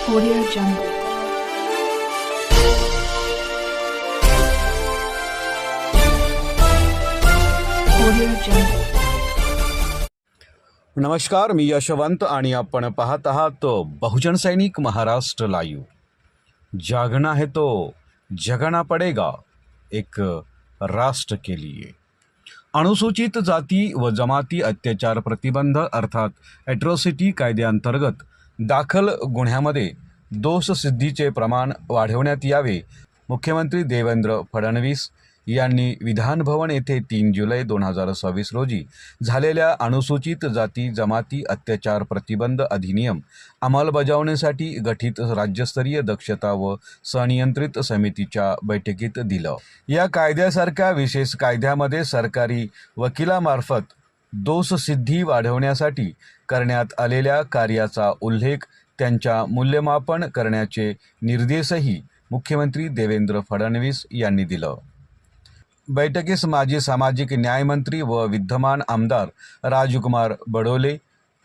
Audio Jungle. Audio Jungle. नमस्कार, मी यशवंत आणि आपण पाहत आहात बहुजन सैनिक महाराष्ट्र लाईव्ह. जागना है तो जगना पडेगा एक राष्ट्र के लिए. अनुसूचित जाती व जमाती अत्याचार प्रतिबंध अर्थात ॲट्रॉसिटी कायद्याअंतर्गत दाखल गुन्ह्यामध्ये दोषसिद्धीचे प्रमाण वाढवण्यात यावे. मुख्यमंत्री देवेंद्र फडणवीस यांनी विधानभवन येथे 3 जुलै 2026 रोजी झालेल्या अनुसूचित जाती जमाती अत्याचार प्रतिबंध अधिनियम अंमलबजावणीसाठी गठीत राज्यस्तरीय दक्षता व संनियंत्रित समितीच्या बैठकीत दिलं. या कायद्यासारख्या विशेष कायद्यामध्ये सरकारी वकिलामार्फत दोषसिद्धी वाढवण्यासाठी करण्यात आलेल्या कार्याचा उल्लेख, त्यांच्या मूल्यमापन करण्याचे निर्देशही मुख्यमंत्री देवेंद्र फडणवीस यांनी दिलं. बैठकीस माजी सामाजिक न्याय मंत्री व विद्यमान आमदार राजकुमार बडोले,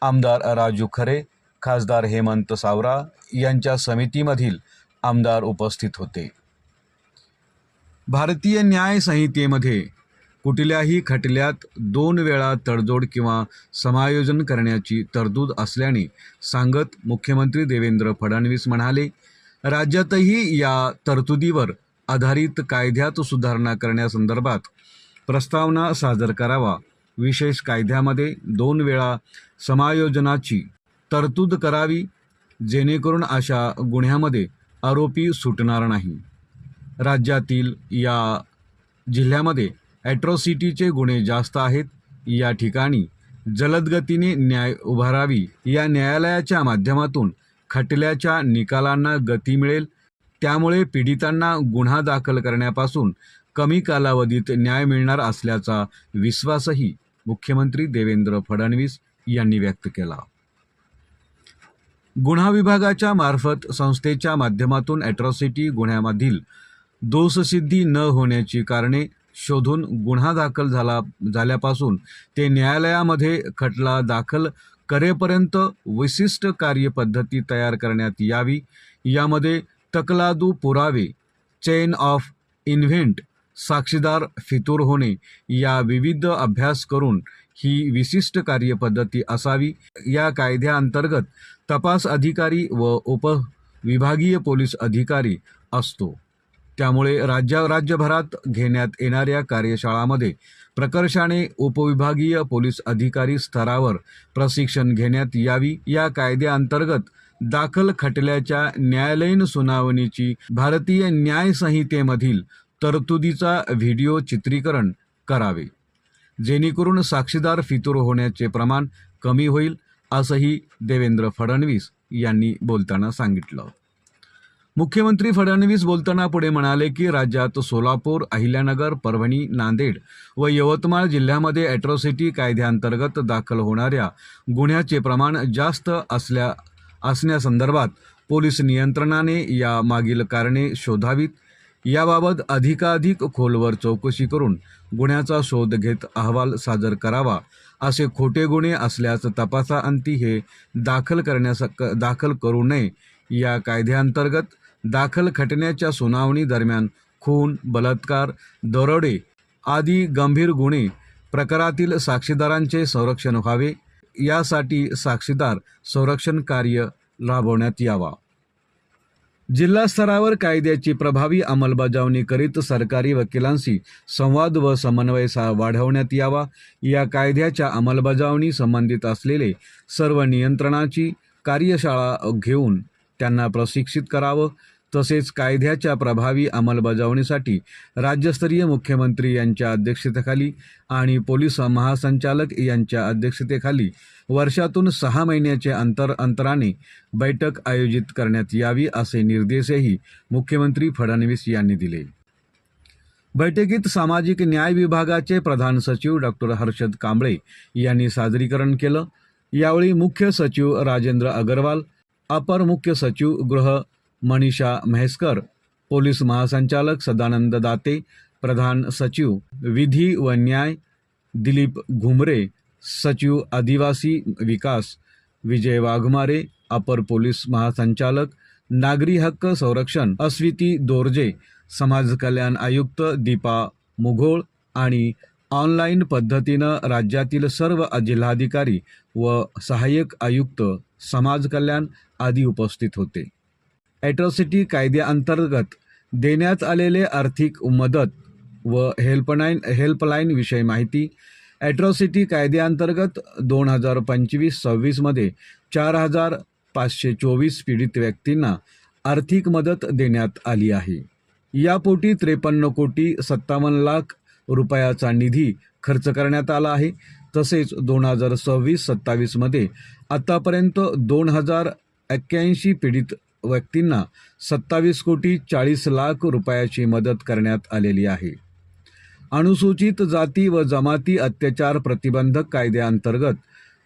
आमदार राजू खरे, खासदार हेमंत सावरा यांच्या समितीमधील आमदार उपस्थित होते. भारतीय न्याय संहितेमध्ये कुठल्याही खटल्यात 2 वेळा तडजोड किंवा समायोजन करण्याची तरतूद असल्याने सांगत मुख्यमंत्री देवेंद्र फडणवीस म्हणाले, राज्यातही या तरतुदीवर आधारित कायद्यात सुधारणा करण्यासंदर्भात प्रस्तावना सादर करावा. विशेष कायद्यामध्ये 2 वेळा समायोजनाची तरतूद करावी, जेणेकरून अशा गुन्ह्यामध्ये आरोपी सुटणार नाही. राज्यातील या जिल्ह्यामध्ये ॲट्रॉसिटीचे गुन्हे जास्त आहेत. या ठिकाणी जलदगतीने न्याय उभारावी. या न्यायालयाच्या माध्यमातून खटल्याच्या निकालांना गती मिळेल. त्यामुळे पीडितांना गुन्हा दाखल करण्यापासून कमी कालावधीत न्याय मिळणार असल्याचा विश्वासही मुख्यमंत्री देवेंद्र फडणवीस यांनी व्यक्त केला. गुन्हा विभागाच्या मार्फत संस्थेच्या माध्यमातून ॲट्रॉसिटी गुन्ह्यामधील दोषसिद्धी न होण्याची कारणे शोधून गुन्हा दाखल झाल्यापासून ते न्यायालयामध्ये खटला दाखल करेपर्यंत विशिष्ट कार्यपद्धती तयार करण्यात यावी. यामध्ये तकलादू पुरावे, चेन ऑफ इव्हेंट, साक्षीदार फितूर होणे या विविध अभ्यास करून ही विशिष्ट कार्यपद्धती असावी. या कायद्याअंतर्गत तपास अधिकारी व उपविभागीय पोलीस अधिकारी असतो. त्यामुळे राज्यभरात घेण्यात येणाऱ्या कार्यशाळांमध्ये प्रकर्षाने उपविभागीय पोलीस अधिकारी स्तरावर प्रशिक्षण घेण्यात यावी. या कायद्याअंतर्गत दाखल खटल्याच्या न्यायालयीन सुनावणीची भारतीय न्याय संहितेमधील तरतुदीचा व्हिडिओ चित्रीकरण करावे, जेणेकरून साक्षीदार फितूर होण्याचे प्रमाण कमी होईल, असंही देवेंद्र फडणवीस यांनी बोलताना सांगितलं. मुख्यमंत्री फडणवीस बोलताना पुढे म्हणाले की राज्यात सोलापूर, अहिल्यानगर, परभणी, नांदेड व यवतमाळ जिल्ह्यामध्ये ॲट्रॉसिटी कायद्याअंतर्गत दाखल होणाऱ्या गुन्ह्याचे प्रमाण जास्त असण्यासंदर्भात पोलीस नियंत्रणाने या मागील कारणे शोधावीत. याबाबत अधिकाधिक खोलवर चौकशी करून गुन्ह्याचा शोध घेत अहवाल सादर करावा. असे खोटे गुन्हे असल्यास तपासाअंती हे दाखल करू नये. या कायद्याअंतर्गत दाखल खटल्याच्या सुनावणी दरम्यान खून, बलात्कार, दरोडे आदी गंभीर गुन्हे प्रकारातील साक्षीदारांचे संरक्षण व्हावे. यासाठी साक्षीदार संरक्षण कार्य राबवण्यात यावा. जिल्हा स्तरावर कायद्याची प्रभावी अंमलबजावणी करीत सरकारी वकिलांशी संवाद व समन्वय वाढवण्यात यावा. या कायद्याच्या अंमलबजावणी संबंधित असलेले सर्व नियंत्रणाची कार्यशाळा घेऊन त्यांना प्रशिक्षित करावं. तसेच कायद्याच्या प्रभावी अंमलबजावणीसाठी राज्यस्तरीय मुख्यमंत्री यांच्या अध्यक्षतेखाली आणि पोलीस महासंचालक यांच्या अध्यक्षतेखाली वर्षातून 6 महिन्याचे अंतराने बैठक आयोजित करण्यात यावी, असे निर्देशही मुख्यमंत्री फडणवीस यांनी दिले. बैठकीत सामाजिक न्याय विभागाचे प्रधान सचिव डॉक्टर हर्षद कांबळे यांनी सादरीकरण केलं. यावेळी मुख्य सचिव राजेंद्र अग्रवाल, अपर मुख्य सचिव गृह मनीषा म्हैसकर, पोलीस महासंचालक सदानंद दाते, प्रधान सचिव विधी व न्याय दिलीप घुमरे, सचिव आदिवासी विकास विजय वाघमारे, अपर पोलीस महासंचालक नागरी हक्क संरक्षण अस्विती दोर्जे, समाज कल्याण आयुक्त दीपा मुघोळ आणि ऑनलाईन पद्धतीनं राज्यातील सर्व जिल्हाधिकारी व सहाय्यक आयुक्त समाज कल्याण आदी उपस्थित होते. ॲट्रॉसिटी कायद्याअंतर्गत देण्यात आलेले आर्थिक मदत व हेल्पलाईन विषयी माहिती. ॲट्रॉसिटी कायद्याअंतर्गत 2025-26 मध्ये 4,524 पीडित व्यक्तींना आर्थिक मदत देण्यात आली आहे. यापोटी 53,57 लाख रुपयाचा निधी खर्च करण्यात आला आहे. तसेच 2026-27 मध्ये आतापर्यंत 2,081 पीडित व्यक्तींना 27,40 लाख रुपयाची मदत करण्यात आलेली आहे. अनुसूचित जाती व जमाती अत्याचार प्रतिबंधक कायद्याअंतर्गत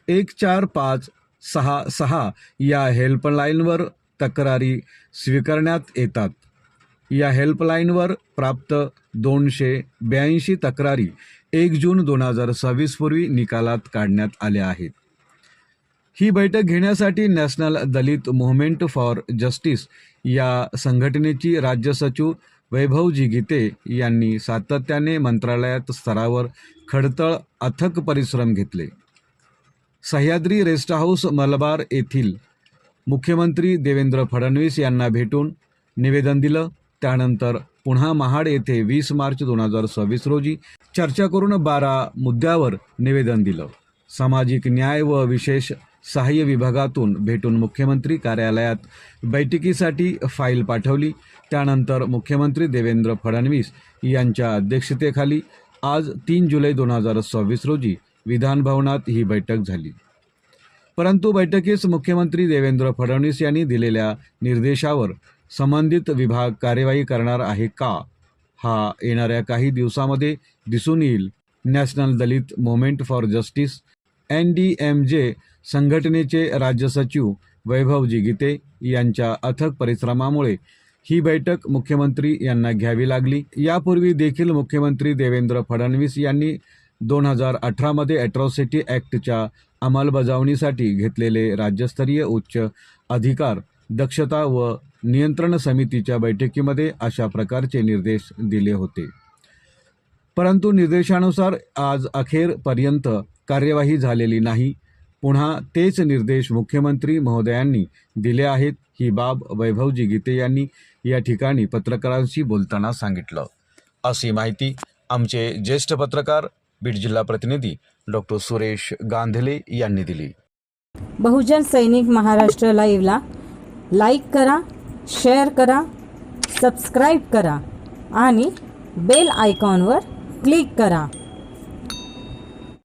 1456 या हेल्पलाईनवर तक्रारी स्वीकारण्यात येतात. या हेल्पलाईनवर प्राप्त 282 तक्रारी 1 जून 2026 पूर्वी निकालात काढण्यात आल्या आहेत. ही बैठक घेण्यासाठी national Dalit movement for justice या संघटनेची राज्य सचिव वैभवजी गीते यांनी सातत्याने मंत्रालयात स्तरावर खडतर अथक परिश्रम घेतले. सह्याद्री रेस्ट हाऊस मलबार येथील मुख्यमंत्री देवेंद्र फडणवीस यांना भेटून निवेदन दिलं. त्यानंतर पुन्हा महाड येथे 20 मार्च 2026 रोजी चर्चा करून 12 मुद्द्यावर निवेदन दिलं. सामाजिक न्याय व विशेष सहाय्य विभागातून भेटून मुख्यमंत्री कार्यालयात बैठकीसाठी फाईल पाठवली. त्यानंतर मुख्यमंत्री देवेंद्र फडणवीस यांच्या अध्यक्षतेखाली आज 3 जुलै 2026 रोजी विधानभवनात ही बैठक झाली. परंतु बैठकीस मुख्यमंत्री देवेंद्र फडणवीस यांनी दिलेल्या निर्देशावर संबंधित विभाग कार्यवाही करणार आहे का, हा येणाऱ्या काही दिवसामध्ये दिसून येईल. National Dalit movement for justice NDMJ संघटनेचे राज्य सचिव वैभवजी गीते यांच्या अथक परिश्रमामुळे ही बैठक मुख्यमंत्री यांना घ्यावी लागली. यापूर्वी देखील मुख्यमंत्री देवेंद्र फडणवीस यांनी 2018 मध्ये ॲट्रॉसिटी ॲक्टच्या अंमलबजावणीसाठी घेतलेले राज्यस्तरीय उच्च अधिकार दक्षता व नियंत्रण समितीच्या बैठकीमध्ये अशा प्रकारचे निर्देश दिले होते. परंतु निर्देशानुसार आज अखेरपर्यंत कार्यवाही झालेली नाही. पुन्हा तेच निर्देश मुख्यमंत्री महोदयांनी दिले आहेत. ही बाब वैभवजी गीते यांनी या ठिकाणी पत्रकारांशी बोलताना सांगितलं. अशी माहिती आमचे ज्येष्ठ पत्रकार बीड जिल्हा प्रतिनिधी डॉक्टर सुरेश गांधले यांनी दिली. बहुजन सैनिक महाराष्ट्र लाईव्हला लाईक करा, शेअर करा, सबस्क्राईब करा आणि बेल आयकॉनवर क्लिक करा.